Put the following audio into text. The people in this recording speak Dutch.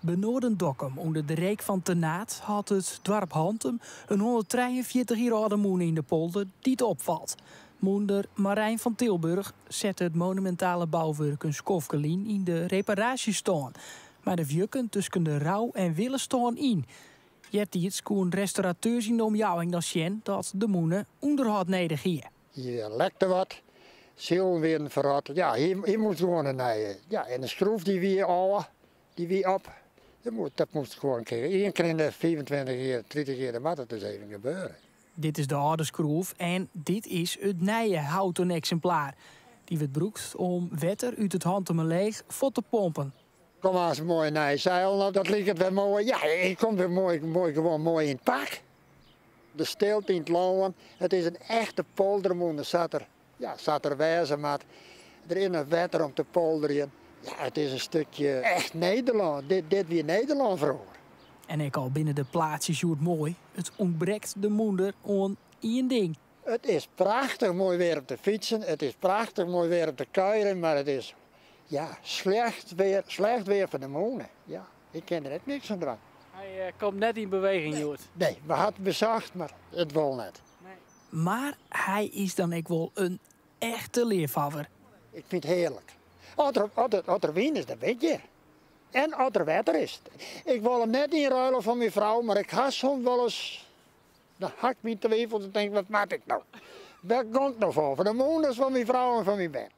Benoorden Dokkum, onder de reek van Tenaat, had het dorp Hantem een 143 jaar oude moen in de polder die het opvalt. Moeder Marijn van Tilburg zette het monumentale bouwwerk een Skofkelien in de reparatiestoon. Maar de vjukken tussen de Rouw en Willesstoon in. Jettiets koen restaurateurs in de omjouwing dan zien dat de moenen onderhoud nodig hier. Hier lekte wat, ziel weer verrot. Ja, hier moet gewoon een nijden. Ja, en de schroef die weer oude, die weer op. Dat moest gewoon een keer. Eén keer in de 25 jaar, 30 jaar, moet het dus even gebeuren. Dit is de oude schroef en dit is het nieuwe houten exemplaar. Die wordt gebruikt om water uit het Hantemer leeg voor te pompen. Kom als een mooie nieuwe zeil, nou, dat ligt het weer mooi. Ja, ik kom weer gewoon mooi in het pak. De stilte in het loon, het is een echte poldermoen. Er zat er wijze, maar er is een water om te polderen. Ja, het is een stukje echt Nederland. Dit weer Nederland vroeger. En ik al binnen de plaatsjes hoe het mooi. Het ontbreekt de moeder aan één ding. Het is prachtig mooi weer op te fietsen. Het is prachtig mooi weer op te kuieren. Maar het is slecht weer voor de moenen. Ja, ik ken er echt niks van dran. Hij komt net in beweging, Joert. Nee, we hadden bezocht, maar het wil net. Nee. Maar hij is dan ook wel een echte leerfavor. Ik vind het heerlijk. Als er wien is, dat weet je. En als er water is. Ik wil hem net niet ruilen van mijn vrouw, maar ik ga soms wel eens. Dan hak ik me te weefel en denk, wat maak ik nou? Daar komt nog voor de moeders van mijn vrouw en van mijn bed.